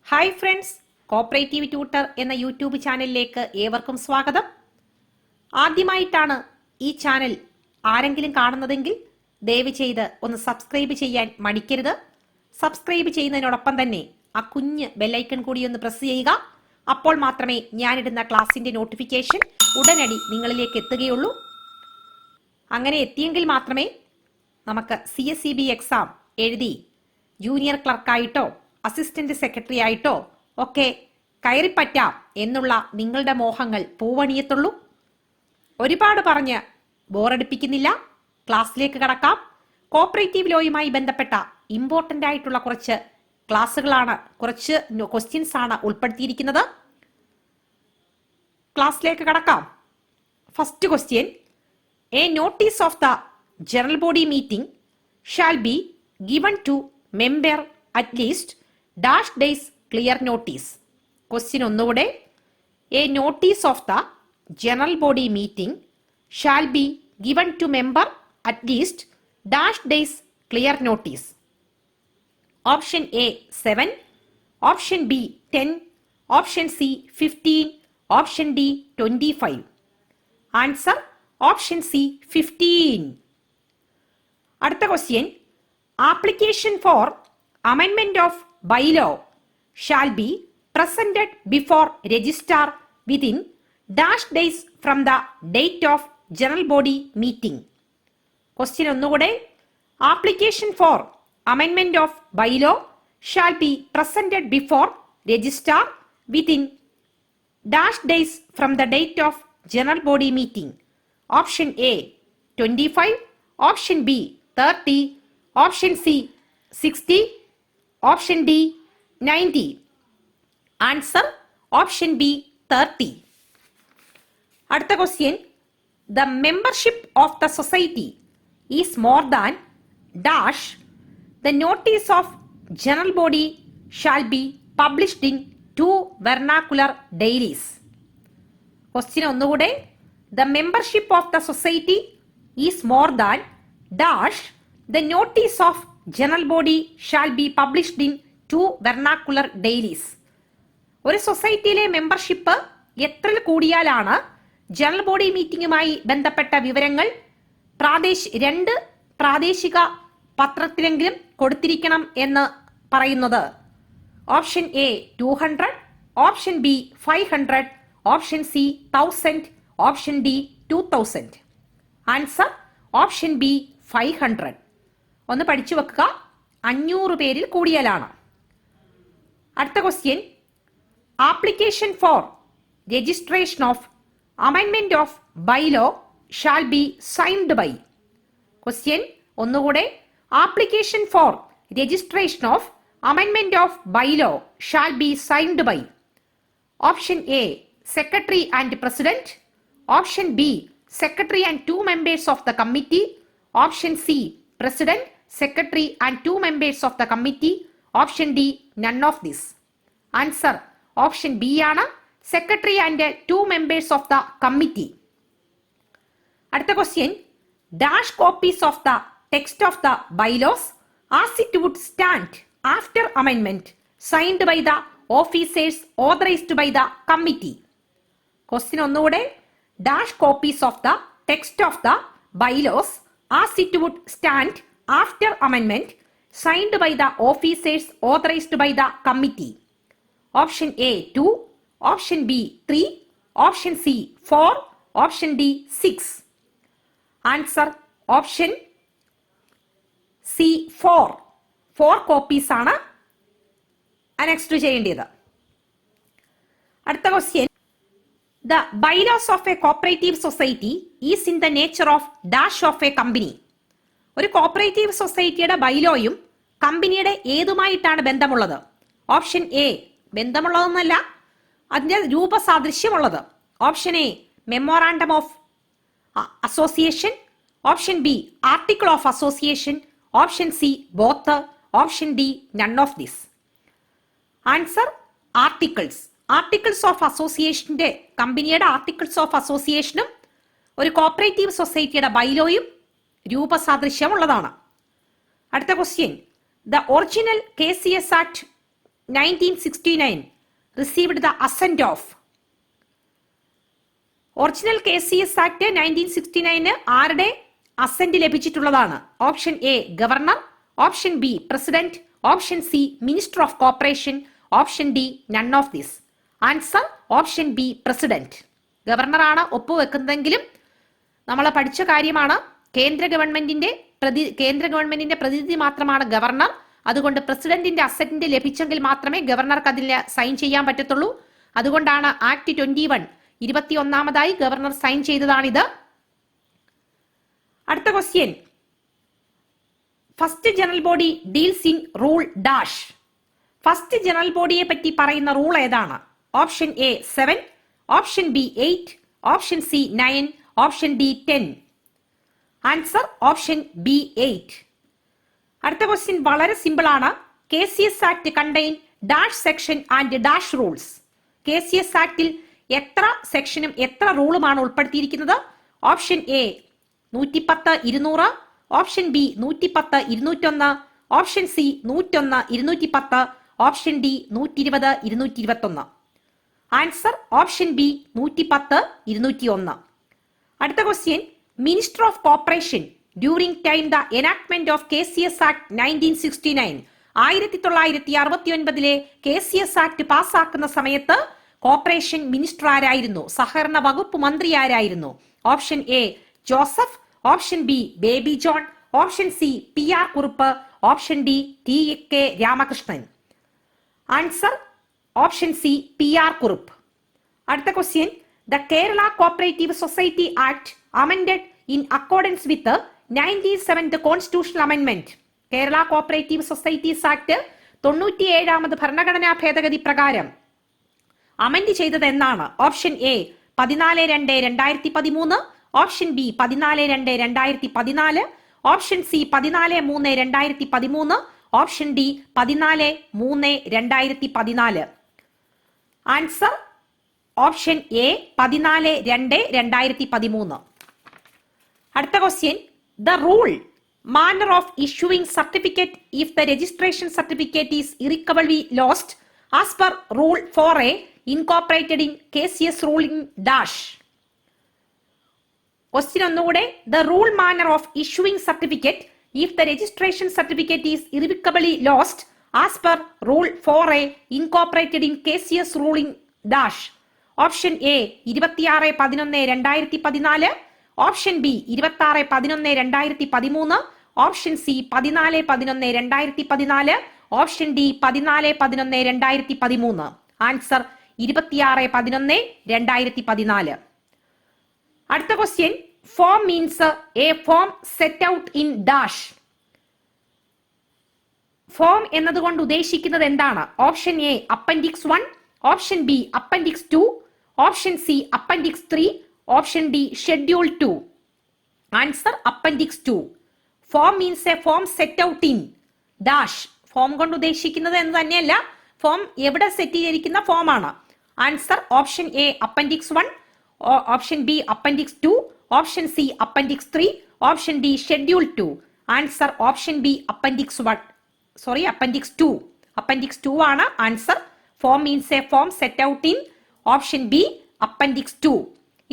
Hi friends, cooperative tutor എന്ന YouTube ചാനലിലേക്ക് ഏവർക്കും സ്വാഗതം. ആദ്യമായിട്ടാണ് ഈ ചാനൽ ആരെങ്കിലും കാണുന്നതെങ്കിൽ ദയവ് ചെയ്ത് ഒന്ന് സബ്സ്ക്രൈബ് ചെയ്യാൻ മടിക്കരുത്. സബ്സ്ക്രൈബ് ചെയ്യുന്നതിനോടൊപ്പം തന്നെ ആ കുഞ്ഞ് ബെല്ലൈക്കൺ കൂടി ഒന്ന് പ്രസ് ചെയ്യുക. അപ്പോൾ മാത്രമേ ഞാനിടുന്ന ക്ലാസിന്റെ നോട്ടിഫിക്കേഷൻ ഉടനടി നിങ്ങളിലേക്ക് എത്തുകയുള്ളൂ. അങ്ങനെ എത്തിയെങ്കിൽ മാത്രമേ നമുക്ക് CSEB എക്സാം എഴുതി ജൂനിയർ ക്ലർക്കായിട്ടോ അസിസ്റ്റന്റ് സെക്രട്ടറി ആയിട്ടോ ഒക്കെ കയറിപ്പറ്റാം എന്നുള്ള നിങ്ങളുടെ മോഹങ്ങൾ പൂവണിയത്തുള്ളൂ. ഒരുപാട് പറഞ്ഞ് ബോറടിപ്പിക്കുന്നില്ല, ക്ലാസ്സിലേക്ക് കടക്കാം. കോപ്പറേറ്റീവ് ലോയുമായി ബന്ധപ്പെട്ട ഇമ്പോർട്ടൻ്റ് ആയിട്ടുള്ള കുറച്ച് ക്ലാസ്സുകളാണ്, കുറച്ച് ക്വസ്റ്റ്യൻസ് ആണ് ഉൾപ്പെടുത്തിയിരിക്കുന്നത്. ക്ലാസ്സിലേക്ക് കടക്കാം. First question: a notice of the general body meeting shall be given to member at least dash days clear notice. Question ഒന്നുകൂടെ: a notice of the general body meeting shall be given to member at least dash days clear notice. Option A 7, option B 10, option C 15, option D 25. Answer option C 15. അടുത്ത question: application for അമെൻമെന്റ് of bylaw shall be presented before registrar within dash days from the date of general body meeting. Question ഒന്നുകൂടെ: application for amendment of bylaw shall be presented before registrar within dash days from the date of general body meeting. Option A 25, option B 30, option C 60, option D 90. Answer option B 30. അടുത്ത question: the membership of the society is more than dash the notice of general body shall be published in 2 vernacular dailies. Question ഒന്നുകൂടെ: the membership of the society is more than dash the notice of general body shall be published in 2 vernacular dailies. ഒരു സൊസൈറ്റിയിലെ membership എത്രയിൽ കൂടിയാലാണ് general body മീറ്റിംഗുമായി ബന്ധപ്പെട്ട വിവരങ്ങൾ 2 പ്രാദേശിക പത്രത്തിലെങ്കിലും കൊടുത്തിരിക്കണം എന്ന് പറയുന്നത്? Option A 200, option B 500, option C 1000, option D 2000. Answer option B 500. ഒന്ന് പഠിച്ചു വെക്കുക, 500 പേരിൽ കൂടിയാലാണ്. അടുത്ത question: application for registration of അമെൻമെന്റ് of bylaw shall be signed by. Question ഒന്നുകൂടെ: ആപ്ലിക്കേഷൻ ഫോർ രജിസ്ട്രേഷൻ ഓഫ് അമെൻമെന്റ് of bylaw shall be signed by. Option A secretary and president, option B secretary and 2 members of the committee, option C president, secretary and 2 members of the committee, option D none of this. Answer option B ആണ്, secretary and 2 members of the committee. അടുത്ത question: dash copies of the text of the bylaws as it would stand after അമെൻമെന്റ് signed by the officers authorised by the committee. Question ഒന്നുകൂടെ: dash copies of the text of the bylaws as it would stand after amendment signed by the officers authorized by the committee. Option A 2, option B 3, option C 4, option D 6. Answer option C 4 copies ആണ് അനെക്സ്റ്റ് ചെയ്യേണ്ടത്. അടുത്ത question: The bylaws of a cooperative society is in the nature of dash of a company. ഒരു cooperative സൊസൈറ്റിയുടെ ബൈലോയും കമ്പനിയുടെ ഏതുമായിട്ടാണ് ബന്ധമുള്ളത്? Option A ബന്ധമുള്ളതൊന്നല്ല, അതിന്റെ രൂപസാദൃശ്യമുള്ളത്. Option A memorandum of association, option B article of association, option C both, option D none of this. Answer articles. Articles of അസോസിയേഷന്റെ, കമ്പനിയുടെ ആർട്ടിക്കിൾസ് ഓഫ് അസോസിയേഷനും ഒരു കോപ്പറേറ്റീവ് സൊസൈറ്റിയുടെ ബൈലോയും രൂപസാദൃശ്യമുള്ളതാണ്. അടുത്ത question: the original KCS act 1969 received the assent of? Original KCS act 1969 ആരുടെ assent ലഭിച്ചിട്ടുള്ളതാണ്? Option A governor, option B president, option C minister of corporation, option D none of this. Answer option B president. ഗവർണറാണ് ഒപ്പുവെക്കുന്നതെങ്കിലും നമ്മൾ പഠിച്ച കാര്യമാണ്. കേന്ദ്ര ഗവൺമെന്റിന്റെ പ്രതിനിധി മാത്രമാണ് ഗവർണർ. അതുകൊണ്ട് പ്രസിഡന്റിന്റെ അസന്റ് ലഭിച്ചെങ്കിൽ മാത്രമേ ഗവർണർക്ക് അതിൽ സൈൻ ചെയ്യാൻ പറ്റത്തുള്ളൂ. അതുകൊണ്ടാണ് ആക്ട് 21 21ാമതായി ഗവർണർ സൈൻ ചെയ്തതാണിത്. അടുത്ത question, first general body deals in rule dash. First general ബോഡിയെ പറ്റി പറയുന്ന റൂൾ ഏതാണ്? Option A 7, option B 8, option C 9, option D 10. Answer option B 8. അടുത്ത ക്വസ്റ്റ്യൻ വളരെ സിമ്പിൾ ആണ്. KCS act contain dash section and dash rules. KCS ആക്ടിൽ എത്ര സെക്ഷനും എത്ര റൂളുമാണ് ഉൾപ്പെടുത്തിയിരിക്കുന്നത്? Option A 110, 200, option B 110, 201, option C 101, 210, option D 120, 221. Answer option B 110, 201. അടുത്ത question, minister of corporation during time the enactment of KCS act 1969. 1969 KCS act പാസ്സാക്കുന്ന സമയത്ത് corporation minister ആരായിരുന്നു? സഹകരണ വകുപ്പ് മന്ത്രി ആരായിരുന്നു? Option A Joseph, option B Baby John, option C PR Kurup, option D TK Ramakrishnan. Answer option C PR Kurup. അടുത്ത question, the Kerala cooperative society act amended in accordance with 97th constitutional അമെൻമെന്റ്. Kerala cooperative societies act 97ാമത് ഭരണഘടനാ ഭേദഗതി പ്രകാരം അമെൻഡ് ചെയ്തത് എന്നാണ്? Option A 14/2/2013, option B 14/2/2014, option C 14/3/2013, option D 14/3/2014. Answer option A 14/2/2013. അടുത്ത question, the rule manner of issuing certificate if the registration certificate is irrecoverably lost as per rule 4A incorporated in KCS ruling dash. Question ഒന്നുകൂടെ, the rule manner of issuing certificate if the registration certificate is irrevocably lost as per rule 4A incorporated in KCS ruling dash. Option A 26/11/2014, option B 26/11/2013, option C 14/11/2014, option D 14/11/2013. Answer 26/11/2014. അടുത്ത question, form means A form set out in dash. Form എന്നതുകൊണ്ട് ഉദ്ദേശിക്കുന്നത് എന്താണ്? Option A appendix 1, option B appendix 2, option C appendix 3, option D schedule 2. Answer appendix 2. Form means A form set out in dash. Form കൊണ്ട് ഉദ്ദേശിക്കുന്നത് എന്ന് തന്നെയല്ല, form എവിടെ set ചെയ്തിരിക്കുന്ന form ആണ്. Answer option A appendix 1, option B appendix 2, option C appendix 3, option D schedule 2. Answer option B appendix 2. Appendix 2 ആണ് answer. Form means A form set out in, option B appendix 2.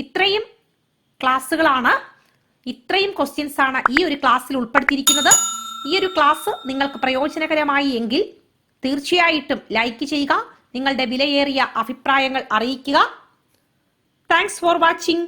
ഇത്രയും ക്ലാസ്സുകളാണ്, ഇത്രയും questions ആണ് ഈ ഒരു ക്ലാസ്സിൽ ഉൾപ്പെടുത്തിയിരിക്കുന്നത്. ഈ ഒരു ക്ലാസ് നിങ്ങൾക്ക് പ്രയോജനകരമായി എങ്കിൽ തീർച്ചയായിട്ടും ലൈക്ക് ചെയ്യുക, നിങ്ങളുടെ വിലയേറിയ അഭിപ്രായങ്ങൾ അറിയിക്കുക. Thanks for watching.